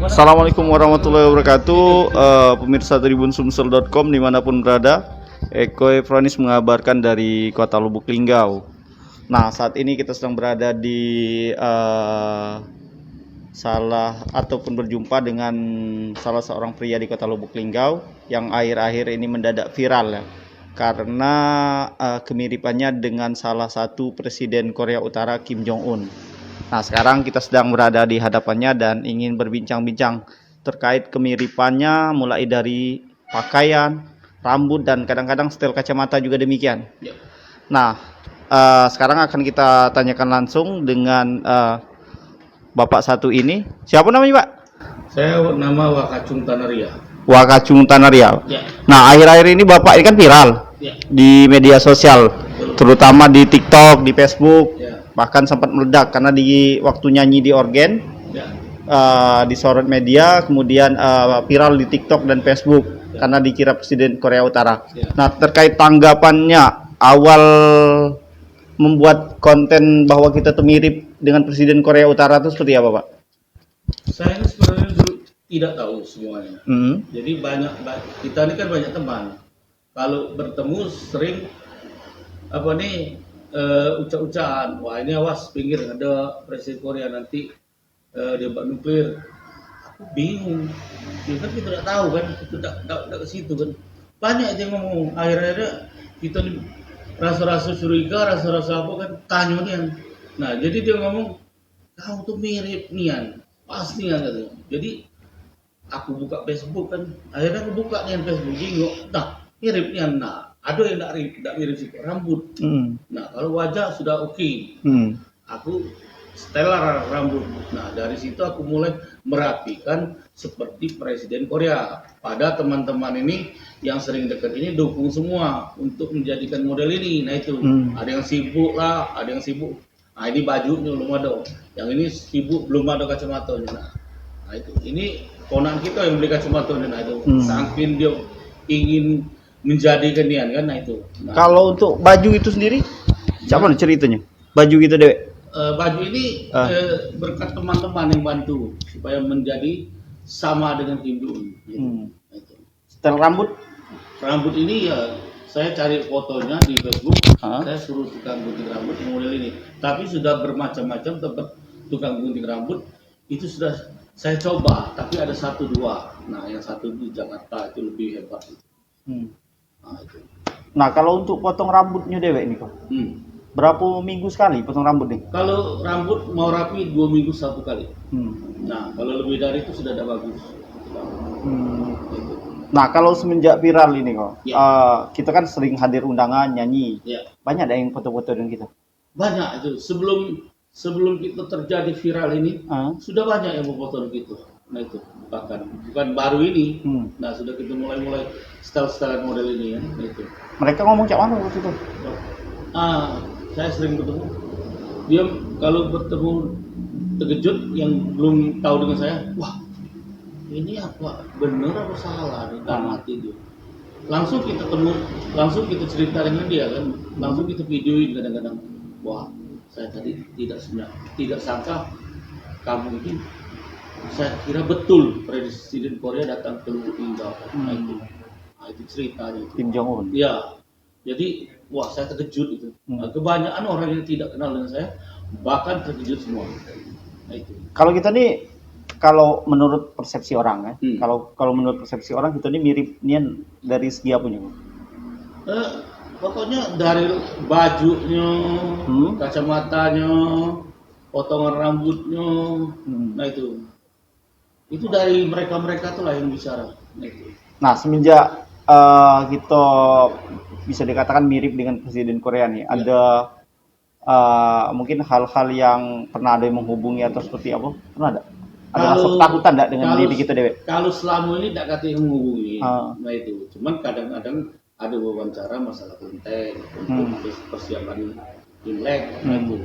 Assalamualaikum warahmatullahi wabarakatuh. Pemirsa tribunsumsel.com dimanapun berada, Eko Efronis mengabarkan dari kota Lubuk Linggau. Nah, saat ini kita sedang berada di berjumpa dengan salah seorang pria di kota Lubuk Linggau yang akhir-akhir ini mendadak viral ya, karena kemiripannya dengan salah satu presiden Korea Utara, Kim Jong Un. Nah, sekarang kita sedang berada di hadapannya dan ingin berbincang-bincang terkait kemiripannya, mulai dari pakaian, rambut, dan kadang-kadang setel kacamata juga demikian. Nah, sekarang akan kita tanyakan langsung dengan Bapak satu ini. Siapa namanya, Pak? Saya nama Wakacung Tanaria. Wakacung Tanaria. Ya. Nah, akhir-akhir ini Bapak ini kan viral di media sosial, terutama di TikTok, di Facebook. Bahkan sempat meledak karena di waktu nyanyi di organ disorot media, kemudian viral di TikTok dan Facebook karena dikira presiden Korea Utara. Nah, terkait tanggapannya awal membuat konten bahwa kita tuh mirip dengan presiden Korea Utara itu seperti apa, Pak? Saya ini sebenarnya dulu tidak tahu semuanya. Jadi kita ini kan banyak teman. Kalau bertemu sering ucap-ucapan, wah ini awas pinggir ada presiden Korea nanti dia buat nuklir. Aku bingung, ya kan kita tidak tahu kan, kita tidak ke situ kan. Banyak yang ngomong, akhir-akhirnya kita rasa-rasa curiga, rasa-rasa apa kan, tanya dia. Nah jadi dia ngomong, kau tuh mirip Nian, pasti Nian katanya. Jadi aku buka Facebook kan, akhirnya aku buka Nian Facebook, jingok, nah mirip Nian, nah. Ada yang tidak mirip sih, rambut. Nah, kalau wajah sudah oke. Aku setelah rambut. Nah, dari situ aku mulai merapikan seperti presiden Korea. Pada teman-teman ini yang sering dekat ini dukung semua untuk menjadikan model ini. Nah itu, ada yang sibuk lah, ada yang sibuk. Nah, ini bajunya belum ada. Yang ini sibuk belum ada kacamatanya. Nah itu, ini ponakan kita yang beli kacamatanya. Nah itu, saking dia ingin menjadikan dia kan, nah itu. Nah, kalau untuk baju itu sendiri, siapa ceritanya? Baju gitu deh. Baju ini berkat teman-teman yang bantu supaya menjadi sama dengan Kim Jong Un. Nah, itu. Setel rambut? Rambut ini ya saya cari fotonya di Facebook. Saya suruh tukang gunting rambut model ini. Tapi sudah bermacam-macam tempat tukang gunting rambut itu sudah saya coba. Tapi ada 1-2. Nah yang satu di Jakarta itu lebih hebat. Nah, kalau untuk potong rambutnya dewek nih kok, berapa minggu sekali potong rambut nih? Kalau rambut mau rapi 2 minggu 1 kali. Nah, kalau lebih dari itu sudah ada bagus. Nah, kalau semenjak viral ini kok, kita kan sering hadir undangan nyanyi. Banyak ada yang foto-foto dengan kita. Banyak itu. Sebelum kita terjadi viral ini, sudah banyak yang mau foto gitu. Nah itu bukan baru ini. Nah sudah kita mulai style-style model ini ya. Nah, itu. Mereka ngomong cak mana waktu itu? Saya sering ketemu. Dia kalau bertemu terkejut yang belum tahu dengan saya, wah ini apa benar apa salah nih mati dia. Langsung kita langsung kita cerita dengan dia kan, langsung kita videoin kadang-kadang. Wah saya tadi tidak sangka kamu ini. Saya kira betul presiden Korea datang ke Lubuk Linggau. Nah, itu ceritanya. Kim Jong Un. Ya, jadi wah saya terkejut itu. Nah, kebanyakan orang yang tidak kenal dengan saya bahkan terkejut semua. Nah, itu. Kalau kita nih, kalau menurut persepsi orang ya, kalau menurut persepsi orang kita ini mirip Nian dari segi apanya? Pokoknya dari bajunya, kacamatanya, potongan rambutnya, nah itu. Itu dari mereka tuh lah yang bicara. Nah, semenjak kita bisa dikatakan mirip dengan presiden Korea nih, ada mungkin hal-hal yang pernah ada yang menghubungi atau seperti apa? Pernah ada? Ada rasa ketakutan enggak dengan diri kita dewek? Kalau selama ini enggak katanya menghubungi. Nah itu. Cuman kadang-kadang ada wawancara masalah konten, untuk persiapan Imlek, nah itu.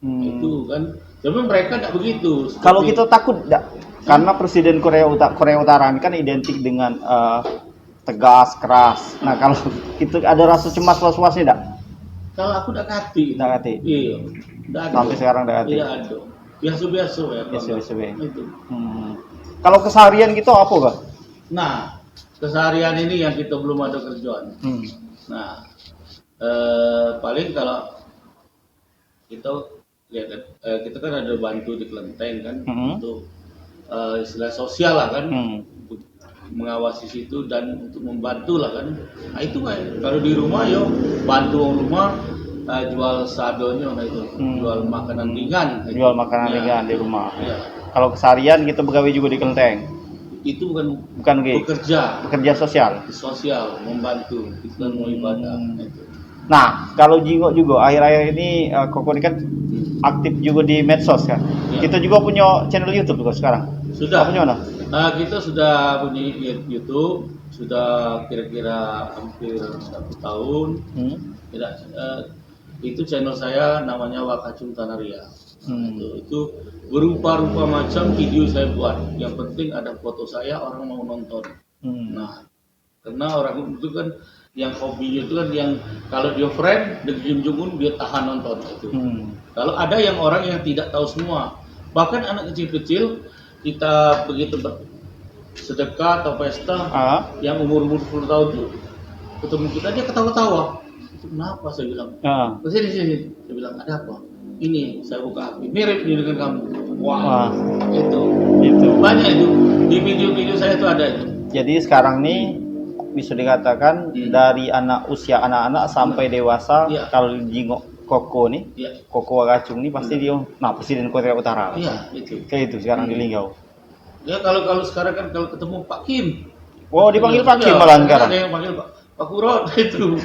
Itu kan. Cuman mereka enggak begitu. Kalau kita takut enggak? Karena presiden Korea Utara ini kan identik dengan tegas, keras. Nah, kalau itu ada rasa cemas was-wasnya enggak? Kalau aku udah kati. Udah kati. Iya. Udah ada. Sampai sekarang udah kati. Iya ada. Biasa-biasa ya. Biasa-biasa. Itu. Kalau keseharian gitu apa, Bang? Nah, keseharian ini yang kita belum ada kerjaan. Nah, paling kalau kita lihat kita kan ada bantu di kelenteng kan untuk istilah sosial lah kan, untuk mengawasi situ dan untuk membantu lah kan. Nah itu kan kalau di rumah yo bantu rumah jual sadonya, nah itu jual makanan ringan. Jual makanan ringan di rumah. Ya. Kalau keseharian kita begawe juga di kelenteng. Itu bukan bekerja sosial membantu itu kan mau ibadah itu. Nah kalau Jingo juga akhir-akhir ini Koko ini kan aktif juga di medsos kan ya. Kita juga punya channel YouTube juga sekarang sudah punya mana? Kita sudah punya YouTube sudah kira-kira hampir 1 tahun. Itu channel saya namanya Wakacung Tanaria. Itu berupa-rupa macam video saya buat. Yang penting ada foto saya, orang mau nonton. Nah, karena orang itu kan yang hobinya itu kan yang kalau dia friend dengan Kim Jong Un dia tahan nonton itu. Kalau ada yang orang yang tidak tahu semua, bahkan anak kecil-kecil kita begitu sedekah atau pesta yang umur 10 tahun itu ketemu kita dia ketawa-tawa. Itu kenapa saya bilang? Sini. Saya bilang ada apa? Ini saya buka HP mirip ini dengan kamu. Wah. Itu banyak itu di video-video saya itu ada itu. Jadi sekarang nih bisa dikatakan dari usia anak-anak sampai dewasa kalau Jingo Koko nih Koko Wakacung nih pasti dia Presiden Korea Utara. Iya itu. Kayak itu sekarang di Linggau. Ya kalau sekarang kan kalau ketemu Pak Kim. Oh dipanggil Pak Kim malah sekarang. Ada yang panggil Pak Kurut itu.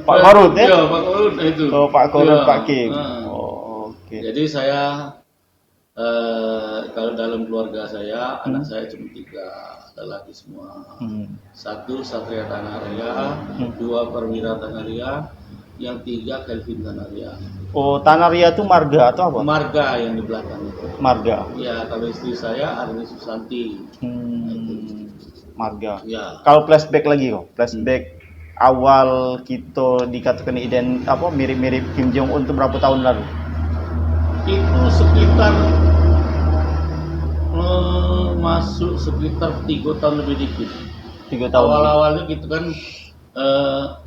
Pak Korut ya? Iya Pak Korut itu. Oh Pak Korut Pak Kim. Okay. Jadi saya kalau dalam keluarga saya anak saya cuma 3 laki semua. 1 Satria Tanaria, 2 Perwira Tanaria, yang 3 Kelvin Tanaria. Oh Tanaria itu marga atau apa? Marga yang di belakang itu. Marga. Ya kalau istri saya Arni Susanti. Marga. Ya. Kalau flashback lagi flashback awal kita dikatakan mirip-mirip Kim Jong Un itu berapa tahun lalu? Itu sekitar masuk sekitar 3 tahun lebih dikit. 3 tahun. Awal-awalnya gitu kan,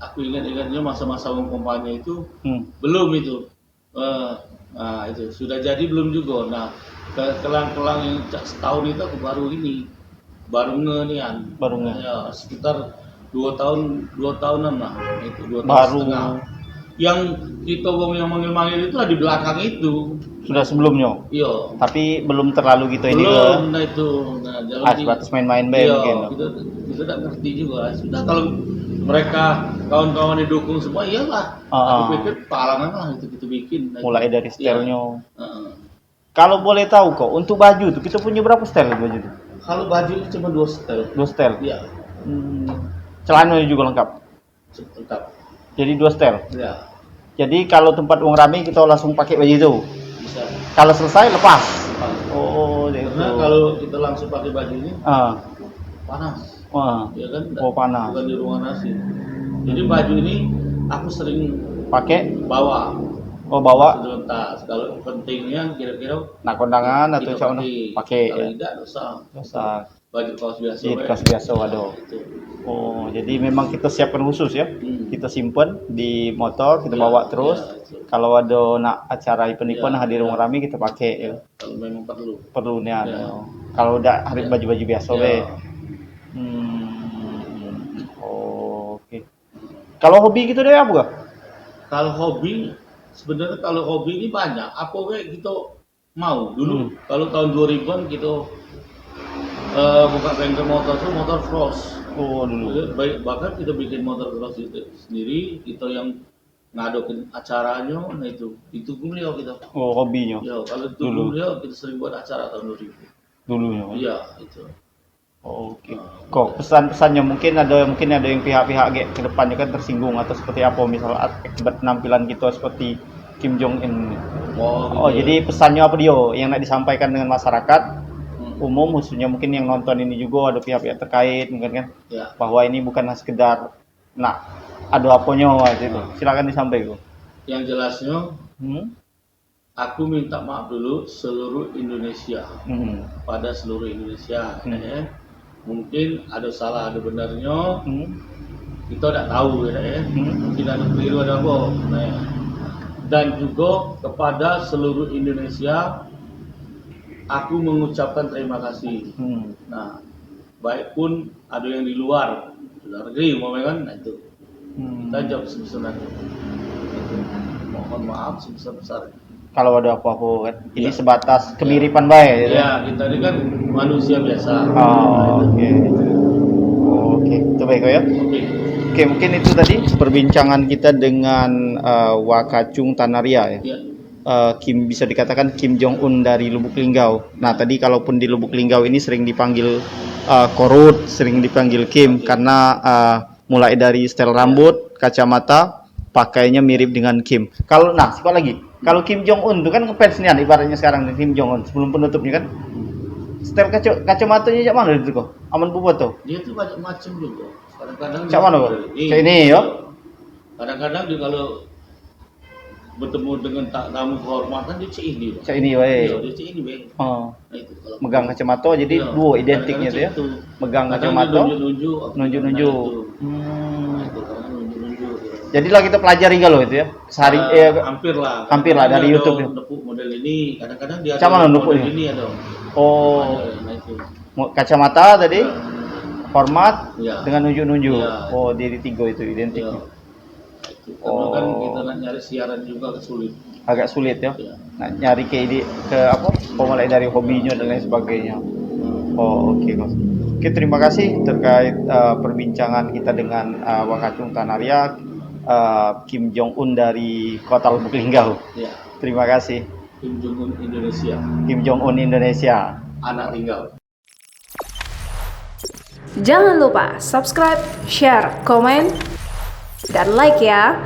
aku ingat-ingatnya masa-masa kampanye itu belum itu. Nah itu sudah jadi belum juga. Nah kelang-kelang yang setahun itu aku baru ngenian. Ya sekitar 2 tahunan lah itu 2 tahun setengah. Yang kita yang manggil-manggil itu di belakang itu. Sudah sebelumnya. Iya. Tapi belum terlalu gitu ini. Belum, itu. Nah, sebatas main-main band gitu. Kita tidak ngerti juga. Sudah kalau mereka kawan-kawan didukung semua, iyalah. Aku pikir palangan lah itu kita bikin. Mulai dari stylenya. Kalau boleh tahu untuk baju tuh kita punya berapa style baju tuh? Kalau baju itu cuma 2 style. 2 style? Iya. Celananya juga lengkap? Lengkap. Jadi 2 style? Iya. Jadi kalau tempat uang rame kita langsung pakai baju itu? Bisa. Kalau selesai lepas? Karena kalau kita langsung pakai baju ini panas. Ya kan? Panas. Bukan di ruangan nasi. Jadi baju ini aku sering pakai bawa. Bawa dalam tas. Kalau pentingnya kira-kira kondangan atau cuma pakai. Kalau tidak dosa. Baju kaos biasa. Kaos biasa waduh. Jadi memang kita siapkan khusus ya. Kita simpan di motor, kita bawa terus. Kalau ada acara event-event hadir orang ramai kita pakai ya. Kalau memang perlu nih. Kalau udah hari baju-baju biasa Oke. Kalau hobi gitu deh apa gak? Kalau hobi sebenarnya ini banyak. Apa kita mau dulu. Kalau tahun 2000-an kita buka bengkel motor cross. Dulu. Bahkan kita bikin motor cross itu sendiri, kita yang ngadokin acaranya, nah itu beliau kita. Hobinya. Ya, kalau itu beliau kita sering buat acara tahun 2000. Dulunya. Iya, itu. Oke. Pesan-pesannya mungkin ada yang pihak-pihak ke depannya kan tersinggung atau seperti apa misal akibat penampilan kita seperti Kim Jong Un. Jadi pesannya apa dia yang nak disampaikan dengan masyarakat umum, khususnya mungkin yang nonton ini juga ada pihak-pihak terkait mungkin kan, Ya. bahwa ini bukan sekedar adu aponyo gitu. Silakan disampaikan. Yang jelasnya, Hmm? aku minta maaf dulu seluruh Indonesia, pada seluruh Indonesia. Ya. Mungkin ada salah, ada benarnya, kita tidak tahu ya. Mungkin ada keliru, ada apa. Nah, dan juga kepada seluruh Indonesia, aku mengucapkan terima kasih. Nah, baik pun ada yang di luar negeri, kan, nah itu kita jawab sebesar-besarnya. Mohon maaf sebesar-besarnya. Kalau ada apa-apa kan, ini Ya. sebatas kemiripan baik. Gitu. Ya, kita ini kan manusia biasa. Oh, oke. Oke, itu baik ya. Oke, mungkin itu tadi perbincangan kita dengan Wakacung Tanaria ya. Ya. Kim, bisa dikatakan Kim Jong Un dari Lubuk Linggau. Nah, tadi kalaupun di Lubuk Linggau ini sering dipanggil Korut, sering dipanggil Kim karena mulai dari setel rambut, kacamata, pakainya mirip dengan Kim. Kalau siapa lagi? Kalau Kim Jong Un itu kan ngefans nih ibaratnya sekarang Kim Jong Un sebelum penutupnya kan. Setel kacamatanya cak mana itu kok? Aman buat tuh. Dia tuh banyak macam juga. Kadang-kadang Cak mana kok? Kayak ini ya. Kadang-kadang dia kalau bertemu dengan tamu kehormatan dia cek ini. Cak ini wae. Iya, dia cek ini wae. Oh. Nah, itu kalau Megang kacamata jadi iya, dua identiknya tuh ya. itu. Megang Kadang kacamata, dia nunjuk-nunjuk. nunjuk-nunjuk. Nah, itu kadang nunjuk-nunjuk. Jadilah kita pelajari kalau itu ya. Sehari hampir lah. Hampir lah dari Kadang-kadang YouTube ada ya. nepuk model ini, kadang-kadang dia Cak mana ada nepuk model ini? ini ada. Oh, Nah, itu. kacamata tadi format Ya. dengan nunjuk-nunjuk. Ya. Oh, jadi tiga itu Ya. identiknya. Karena kan kita nak nyari siaran juga sulit. Agak sulit ya. Ya. Nah, nyari ke apa? Mulai dari hobinya dan lain sebagainya. Oh, oke, Kos. Oke, terima kasih terkait perbincangan kita dengan Wakacung Tanaria, Kim Jong Un dari Kota Lubuk Linggau. Ya. Terima kasih. Kim Jong Un Indonesia, Kim Jong Un Indonesia. anak tinggal. Jangan lupa subscribe, share, komen, dan like ya.